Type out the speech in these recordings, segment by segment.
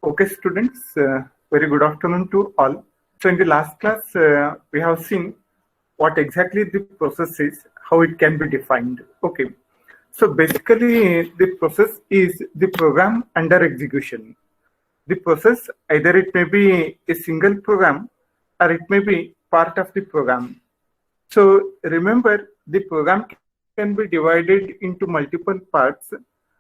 Okay, students, very good afternoon to all. So in the last class, we have seen what exactly the process is, how it can be defined. Okay. So basically, the process is the program under execution. The process, either it may be a single program or it may be part of the program. So remember, the program can be divided into multiple parts,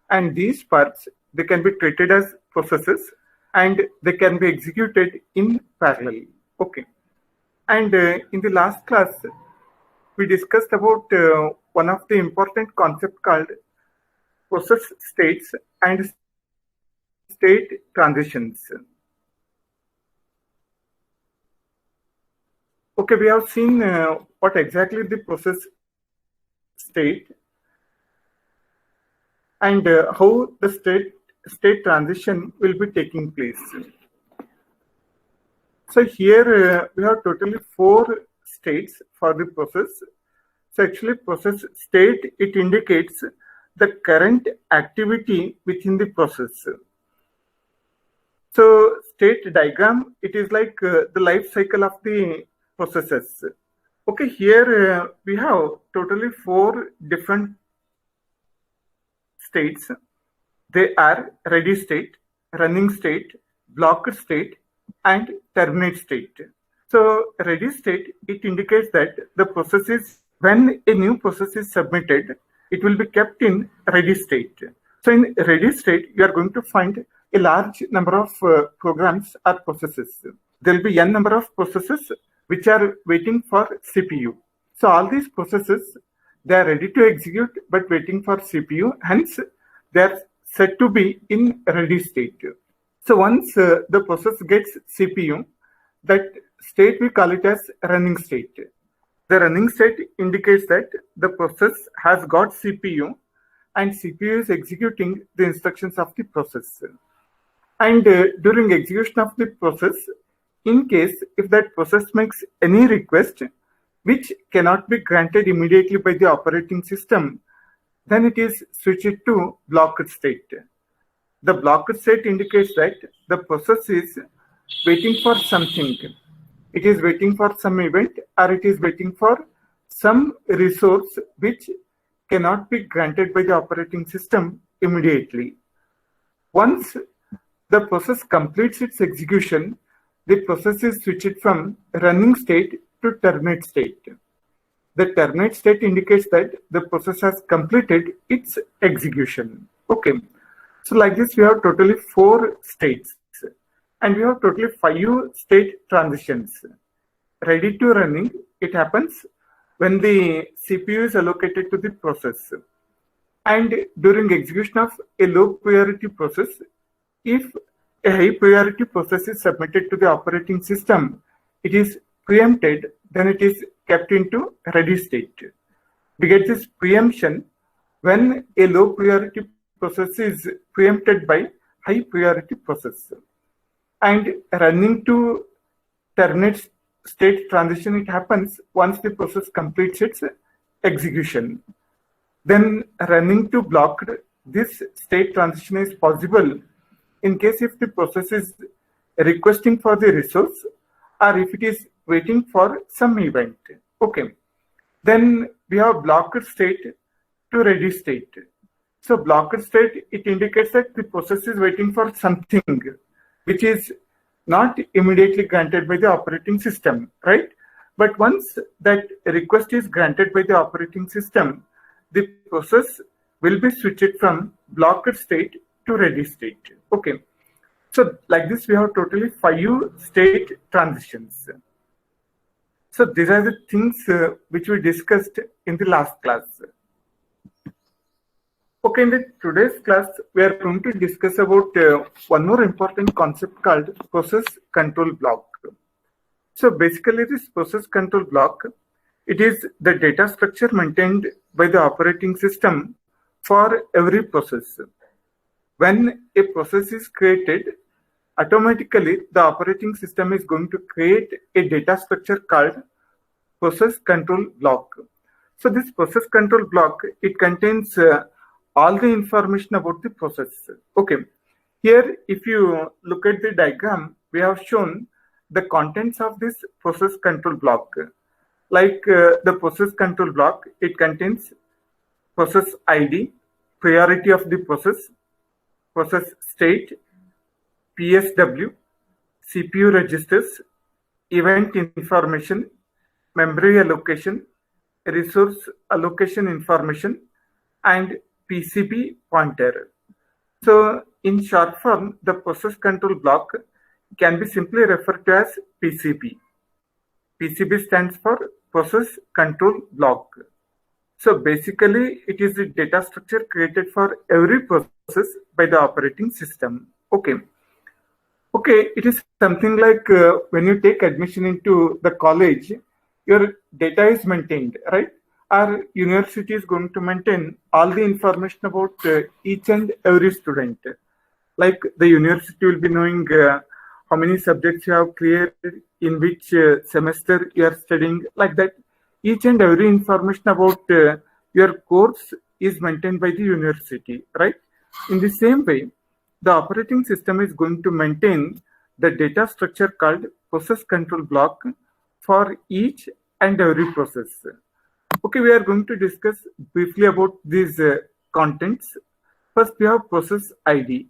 and these parts, they can be treated as processes and they can be executed in parallel. Okay. And in the last class, we discussed about one of the important concept called process states and state transitions. Okay, we have seen what exactly the process state and how the state transition will be taking place. So here we have totally 4 states for the process. So actually process state, it indicates the current activity within the process. So state diagram, it is like the life cycle of the processes. Okay, here we have totally 4 different states. They are ready state, running state, blocked state, and terminate state. So ready state, it indicates that the process is, when a new process is submitted, it will be kept in ready state. So in ready state, you are going to find a large number of programs or processes. There will be n number of processes which are waiting for CPU. So all these processes, they are ready to execute but waiting for CPU. Hence, they are said to be in ready state. So once the process gets CPU, that state we call it as running state. The running state indicates that the process has got CPU and CPU is executing the instructions of the process. And during execution of the process, in case if that process makes any request which cannot be granted immediately by the operating system, then it is switched to blocked state. The blocked state indicates that the process is waiting for something. It is waiting for some event or it is waiting for some resource which cannot be granted by the operating system immediately. Once the process completes its execution, the process is switched from running state to terminate state. The terminate state indicates that the process has completed its execution. Okay. So like this, we have totally 4 states and we have totally 5 state transitions. Ready to running, it happens when the CPU is allocated to the process. And during execution of a low priority process, if a high priority process is submitted to the operating system, it is preempted, then it is kept into ready state. We get this preemption when a low priority process is preempted by high priority process. And running to terminate state transition, it happens once the process completes its execution. Then running to blocked, this state transition is possible in case if the process is requesting for the resource or if it is waiting for some event. Okay. Then we have blocked state to ready state. So blocked state, it indicates that the process is waiting for something which is not immediately granted by the operating system, right? But once that request is granted by the operating system, the process will be switched from blocked state to ready state. Okay. So like this, we have totally 5 state transitions. So these are the things which we discussed in the last class. Okay, in today's class, we are going to discuss about one more important concept called process control block. So basically this process control block, it is the data structure maintained by the operating system for every process. When a process is created, automatically the operating system is going to create a data structure called process control block. So this process control block, it contains all the information about the process. Okay. Here, if you look at the diagram, we have shown the contents of this process control block. Like the process control block, it contains process ID, priority of the process state, PSW, CPU registers, event information, memory allocation, resource allocation information, and PCB pointer. So in short form, the process control block can be simply referred to as PCB. PCB stands for process control block. So basically, it is the data structure created for every process by the operating system. Okay, it is something like when you take admission into the college, your data is maintained, right? Our university is going to maintain all the information about each and every student. Like the university will be knowing how many subjects you have cleared, in which semester you are studying, like that. Each and every information about your course is maintained by the university, right? In the same way, the operating system is going to maintain the data structure called process control block for each and every process. Okay, we are going to discuss briefly about these contents. First, we have process ID.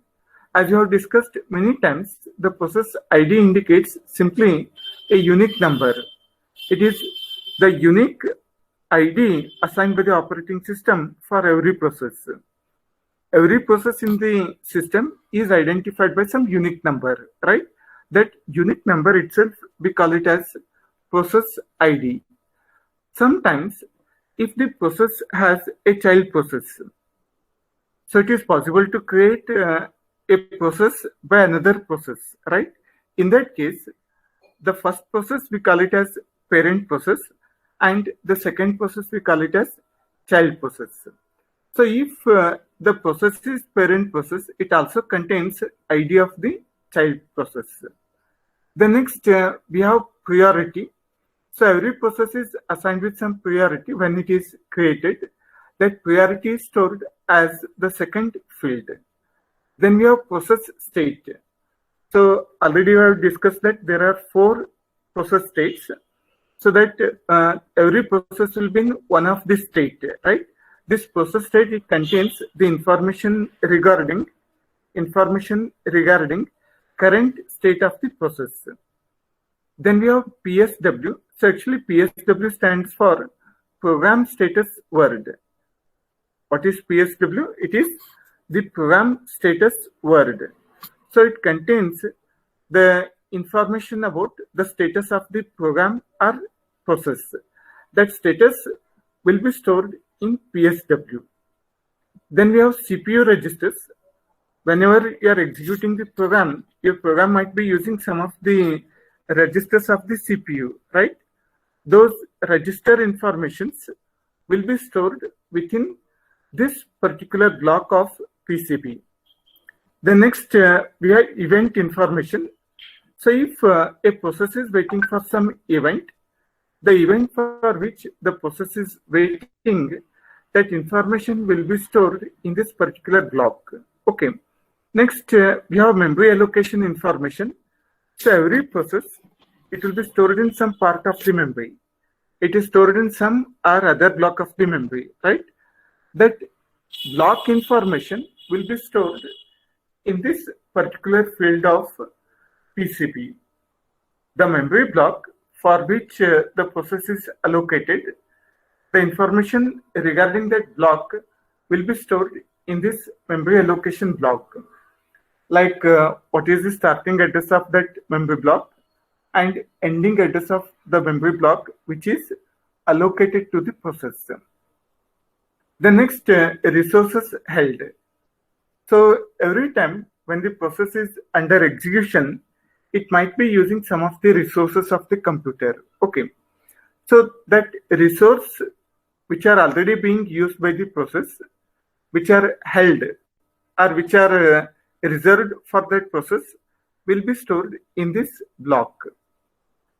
As you have discussed many times, the process ID indicates simply a unique number. It is the unique ID assigned by the operating system for every process. Every process in the system is identified by some unique number, right? That unique number itself, we call it as process ID. Sometimes, if the process has a child process, so it is possible to create a process by another process, right? In that case, the first process we call it as parent process, and the second process we call it as child process. So if the process is parent process, it also contains ID of the child process. The next we have priority. So every process is assigned with some priority when it is created. That priority is stored as the second field. Then we have process state. So already we have discussed that there are 4 process states. So that every process will be in one of the state, right? This process state, it contains the information regarding current state of the process. Then we have PSW. So actually PSW stands for program status word. What is PSW? It is the program status word. So it contains the information about the status of the program or process. That status will be stored in PSW. Then we have CPU registers. Whenever you are executing the program, your program might be using some of the registers of the CPU, right? Those register informations will be stored within this particular block of PCB. The next we have event information. So if a process is waiting for some event, the event for which the process is waiting, that information will be stored in this particular block. Okay. Next, we have memory allocation information. So every process, it will be stored in some part of the memory. It is stored in some or other block of the memory, right? That block information will be stored in this particular field of PCB. The memory block for which the process is allocated, the information regarding that block will be stored in this memory allocation block. Like what is the starting address of that memory block and ending address of the memory block which is allocated to the process. The next, resources held. So every time when the process is under execution, it might be using some of the resources of the computer. Okay. So that resource which are already being used by the process, which are held or which are reserved for that process, will be stored in this block.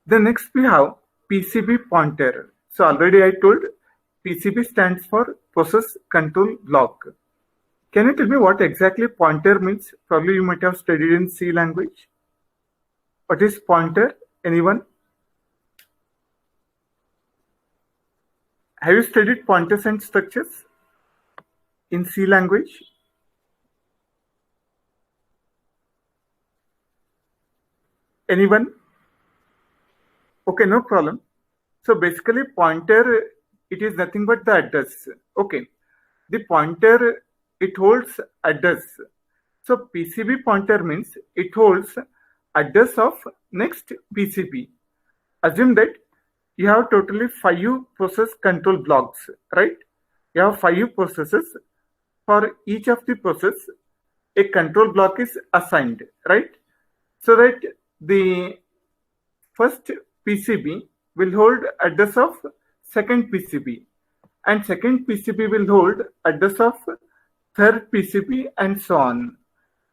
The next we have PCB pointer. So already I told PCB stands for process control block. Can you tell me what exactly pointer means? Probably you might have studied in C language. What is pointer? Anyone? Have you studied pointers and structures in C language? Anyone? Okay, no problem. So basically pointer, it is nothing but the address. Okay. The pointer, it holds address. So PCB pointer means it holds address of next PCB. Assume that you have totally 5 process control blocks, right? You have 5 processes. For each of the process, a control block is assigned, right? So that the first PCB will hold address of second PCB, and second PCB will hold address of third PCB, and so on.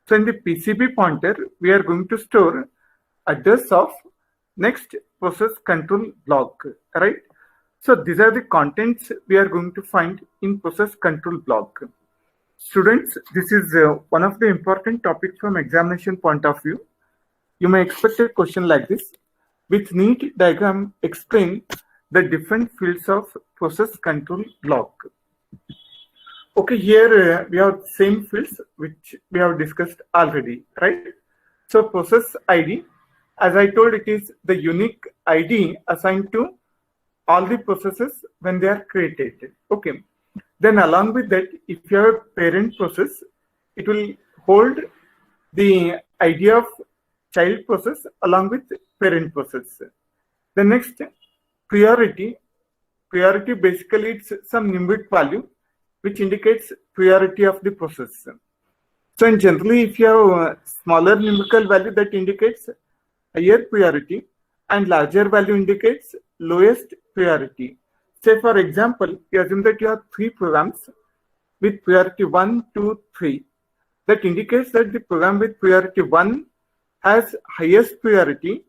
So in the PCB pointer, we are going to store address of next process control block, right? So these are the contents we are going to find in process control block. Students, this is one of the important topics from examination point of view. You may expect a question like this. With neat diagram, explain the different fields of process control block. Okay, here we have same fields which we have discussed already, right? So process ID, as I told, it is the unique ID assigned to all the processes when they are created. Okay. Then along with that, if you have a parent process, it will hold the ID of child process along with parent process. The next, priority. Priority basically it's some numeric value which indicates priority of the process. So in generally, if you have a smaller numerical value, that indicates higher priority, and larger value indicates lowest priority. Say for example, you assume that you have 3 programs with priority 1, 2, 3. That indicates that the program with priority 1 has highest priority,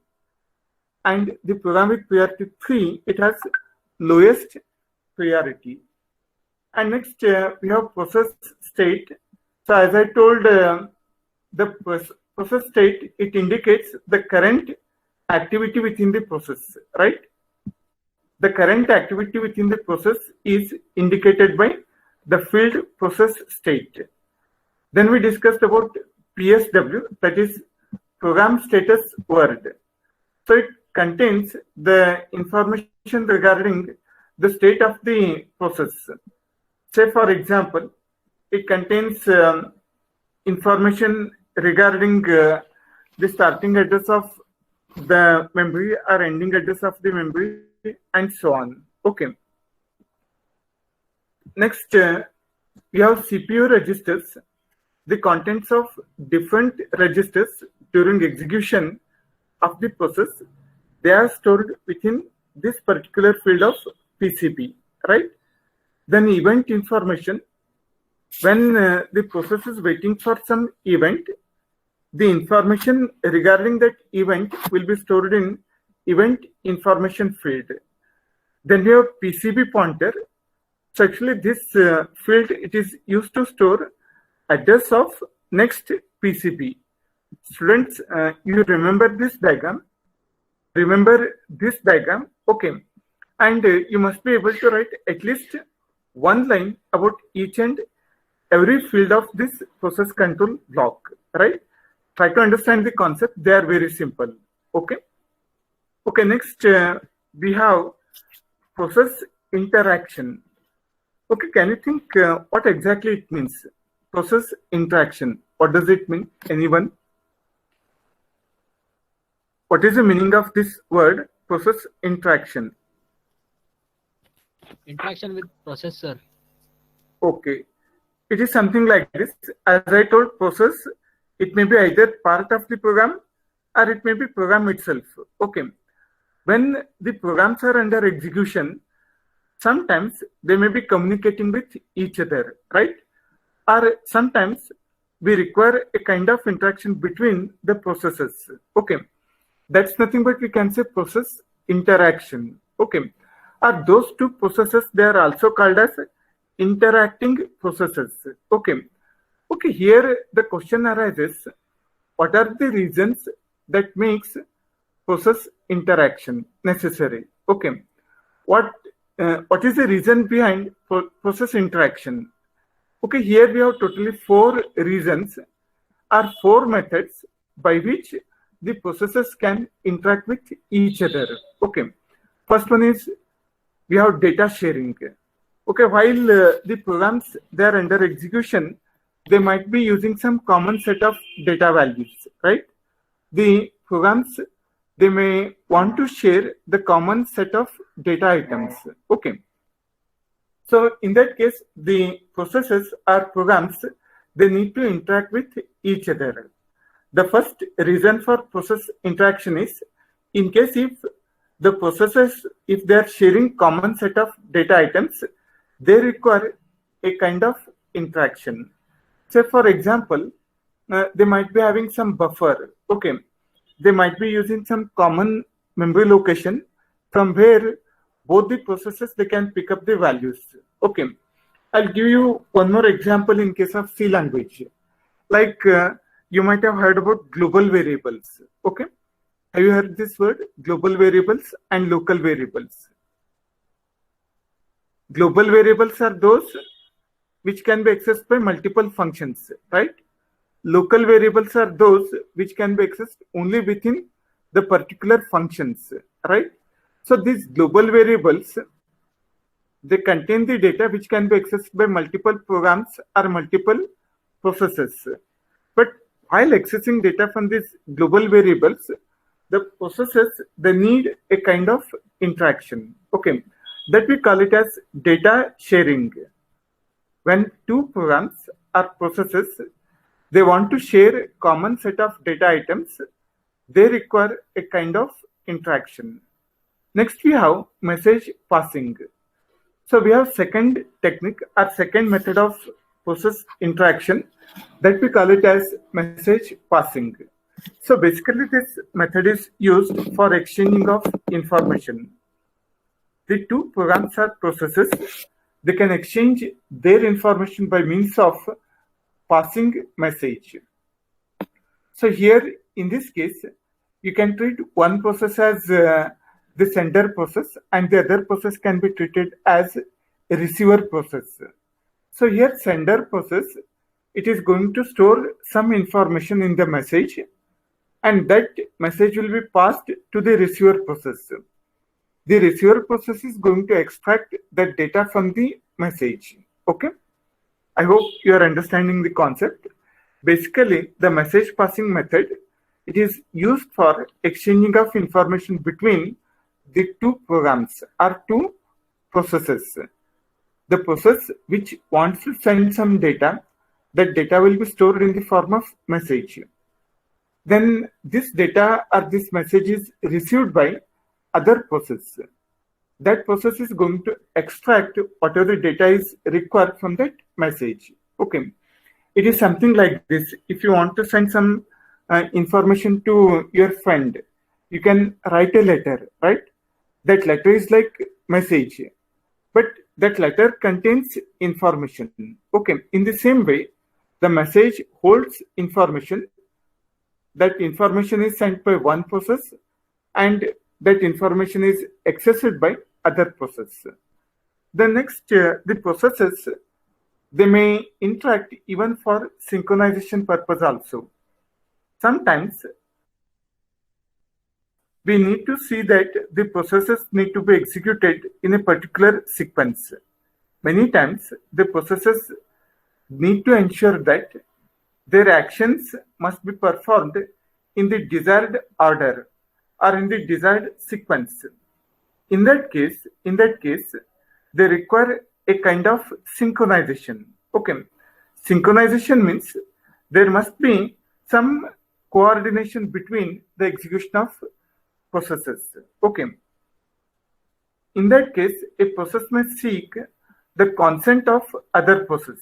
and the program with priority 3, it has lowest priority. And next we have process state. So as I told, the process state, it indicates the current activity within the process, right? The current activity within the process is indicated by the field process state. Then we discussed about PSW, that is program status word. So it contains the information regarding the state of the process. Say for example, it contains information regarding the starting address of the memory or ending address of the memory, and so on. Okay. Next, we have CPU registers. The contents of different registers during execution of the process, they are stored within this particular field of PCB, right? Then event information. When the process is waiting for some event, the information regarding that event will be stored in event information field. Then we have PCB pointer. So actually this field, it is used to store address of next PCB. Students, you remember this diagram? Remember this diagram? Okay. And you must be able to write at least one line about each and every field of this process control block, right? Try to understand the concept. They are very simple. Okay. Okay, next we have process interaction. Okay, can you think what exactly it means? Process interaction. What does it mean? Anyone? What is the meaning of this word, process interaction? Interaction with processor. Okay. It is something like this. As I told, process, it may be either part of the program or it may be program itself. Okay. When the programs are under execution, sometimes they may be communicating with each other, right? Or sometimes we require a kind of interaction between the processes. Okay. That's nothing but we can say process interaction. Okay. Or those two processes, they are also called as interacting processes. Okay. Okay, here the question arises, what are the reasons that makes process interaction necessary? Okay, what is the reason behind process interaction? Okay, here we have totally 4 reasons or 4 methods by which the processes can interact with each other. Okay, first one is we have data sharing. Okay, while the programs they are under execution, they might be using some common set of data values, right? The programs they may want to share the common set of data items. Okay, so in that case, the processes or programs they need to interact with each other. The first reason for process interaction is in case if the processes if they are sharing common set of data items, they require a kind of interaction. Say for example, they might be having some buffer. Okay, they might be using some common memory location from where both the processes they can pick up the values. Okay, I'll give you one more example in case of C language. Like you might have heard about global variables. Okay, have you heard this word? Global variables and local variables. Global variables are those which can be accessed by multiple functions, right? Local variables are those which can be accessed only within the particular functions, right? So these global variables, they contain the data which can be accessed by multiple programs or multiple processes. But while accessing data from these global variables, the processes, they need a kind of interaction. Okay, that we call it as data sharing. When 2 programs or processes, they want to share a common set of data items, they require a kind of interaction. Next, we have message passing. So we have second technique or second method of process interaction that we call it as message passing. So basically this method is used for exchanging of information. The 2 programs or processes, they can exchange their information by means of passing message. So here in this case, you can treat one process as the sender process and the other process can be treated as a receiver process. So here sender process, it is going to store some information in the message and that message will be passed to the receiver process. The receiver process is going to extract that data from the message. Okay, I hope you are understanding the concept. Basically, the message passing method, it is used for exchanging of information between the 2 programs or 2 processes. The process which wants to send some data, that data will be stored in the form of message. Then this data or this message is received by other process. That process is going to extract whatever data is required from that message. Okay, it is something like this. If you want to send some information to your friend, you can write a letter, right? That letter is like message, but that letter contains information. Okay, in the same way, the message holds information. That information is sent by one process and that information is accessed by other process. The next, the processes, they may interact even for synchronization purpose also. Sometimes we need to see that the processes need to be executed in a particular sequence. Many times the processes need to ensure that their actions must be performed in the desired order or in the desired sequence. In that case, they require a kind of synchronization. Okay, synchronization means there must be some coordination between the execution of processes. Okay, in that case, a process may seek the consent of other process.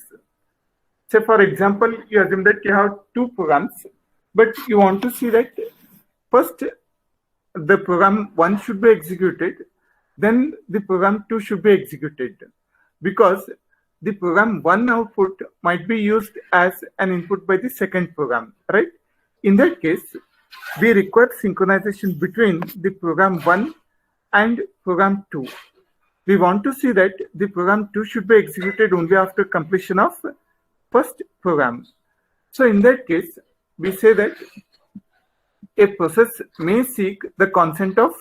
Say for example, you assume that you have 2 programs, but you want to see that first the program 1 should be executed, then the program 2 should be executed, because the program 1 output might be used as an input by the second program, right? In that case, we require synchronization between the program 1 and program 2. We want to see that the program 2 should be executed only after completion of first program. So in that case, we say that a process may seek the consent of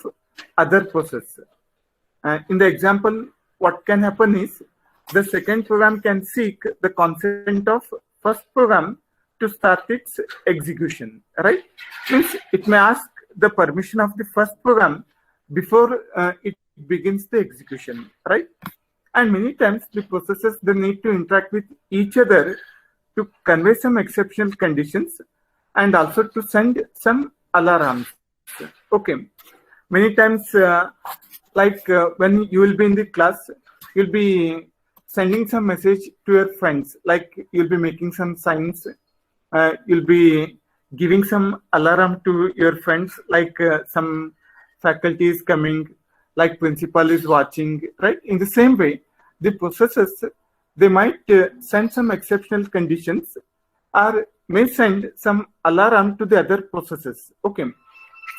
other process. In the example, what can happen is the second program can seek the consent of first program to start its execution, right? Means it may ask the permission of the first program before it begins the execution, right? And many times the processes, they need to interact with each other to convey some exceptional conditions and also to send some alarms. Okay. Many times, when you will be in the class, you'll be sending some message to your friends, like you'll be making some signs, you'll be giving some alarm to your friends, like some faculty is coming, like principal is watching, right? In the same way, the processes, they might send some exceptional conditions or may send some alarm to the other processes. Okay.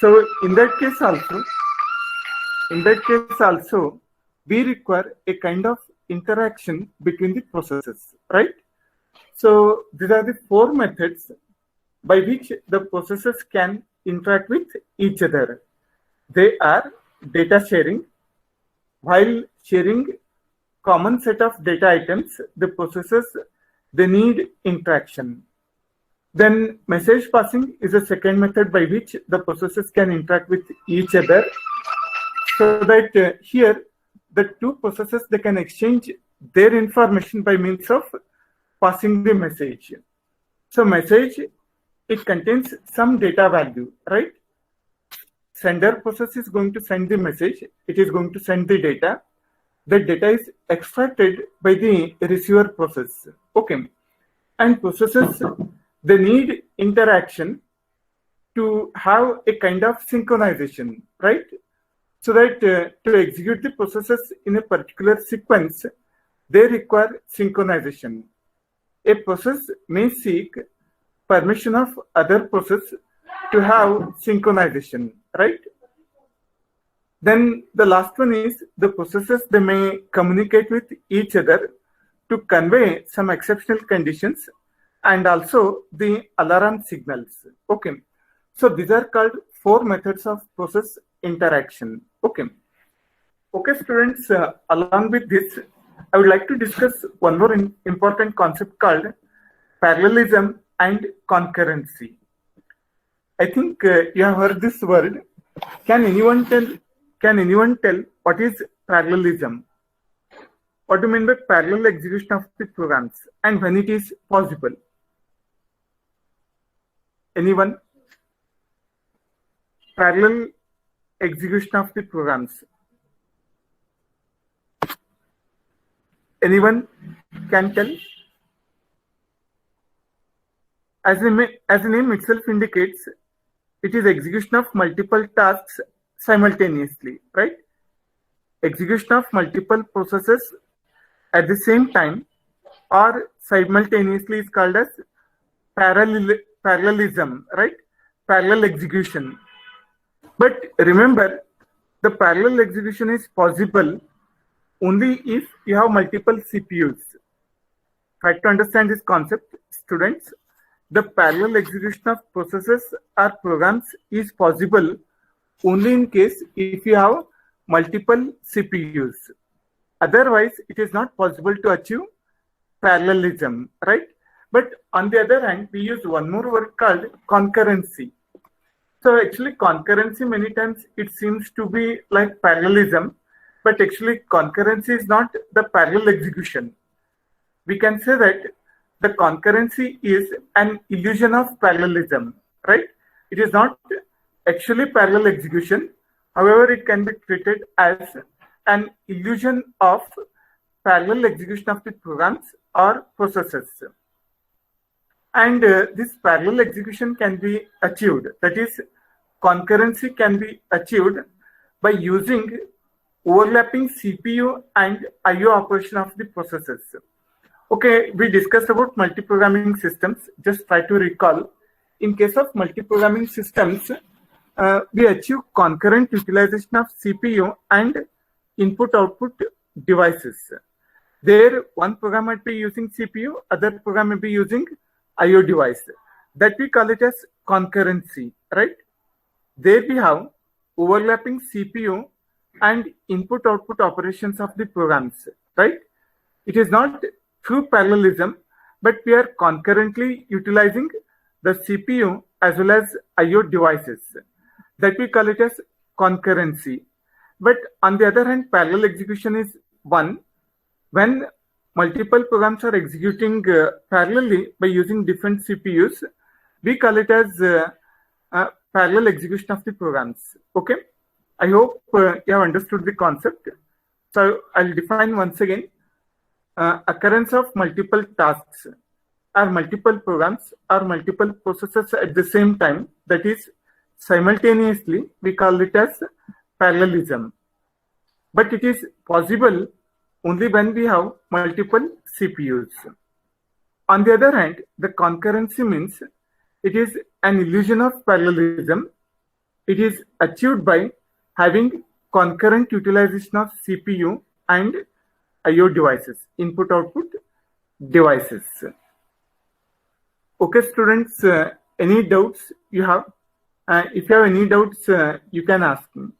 So in that case also, we require a kind of interaction between the processes, right? So these are the 4 methods by which the processes can interact with each other. They are data sharing. While sharing common set of data items, the processes, they need interaction. Then message passing is a second method by which the processes can interact with each other, so that here the 2 processes, they can exchange their information by means of passing the message. So message, it contains some data value, right? Sender process is going to send the message, it is going to send the data. The data is extracted by the receiver process. Okay. And processes, they need interaction to have a kind of synchronization, right? So that to execute the processes in a particular sequence, they require synchronization. A process may seek permission of other process to have synchronization, right? Then the last one is the processes, they may communicate with each other to convey some exceptional conditions and also the alarm signals. Okay. So these are called 4 methods of process interaction. Okay. Okay, students, along with this, I would like to discuss one more important concept called parallelism and concurrency. I think you have heard this word. Can anyone tell what is parallelism? What do you mean by parallel execution of the programs and when it is possible? Anyone? Parallel execution of the programs. Anyone can tell? As the name itself indicates, it is execution of multiple tasks simultaneously, right? Execution of multiple processes at the same time or simultaneously is called as parallelism, right? Parallel execution. But remember, the parallel execution is possible only if you have multiple CPUs. Try to understand this concept, students. The parallel execution of processes or programs is possible only in case if you have multiple CPUs. Otherwise, it is not possible to achieve parallelism, right? But on the other hand, we use one more word called concurrency. So actually concurrency, many times it seems to be like parallelism, but actually concurrency is not the parallel execution. We can say that the concurrency is an illusion of parallelism, right? It is not actually parallel execution. However, it can be treated as an illusion of parallel execution of the programs or processes. And this parallel execution can be achieved. That is, concurrency can be achieved by using overlapping CPU and IO operation of the processes. Okay, we discussed about multi-programming systems. Just try to recall. In case of multi-programming systems, we achieve concurrent utilization of CPU and input-output devices. There, one program might be using CPU, other program may be using I/O device. That we call it as concurrency, right? There we have overlapping CPU and input-output operations of the programs, right? It is not true parallelism, but we are concurrently utilizing the CPU as well as I/O devices. That we call it as concurrency. But on the other hand, parallel execution is one. When multiple programs are executing parallelly by using different CPUs, we call it as parallel execution of the programs. Okay, I hope you have understood the concept. So I'll define once again. Occurrence of multiple tasks or multiple programs or multiple processes at the same time, that is simultaneously, we call it as parallelism. But it is possible only when we have multiple CPUs. On the other hand, the concurrency means it is an illusion of parallelism. It is achieved by having concurrent utilization of CPU and I/O devices, input-output devices. Okay, students, any doubts you have? If you have any doubts, you can ask me.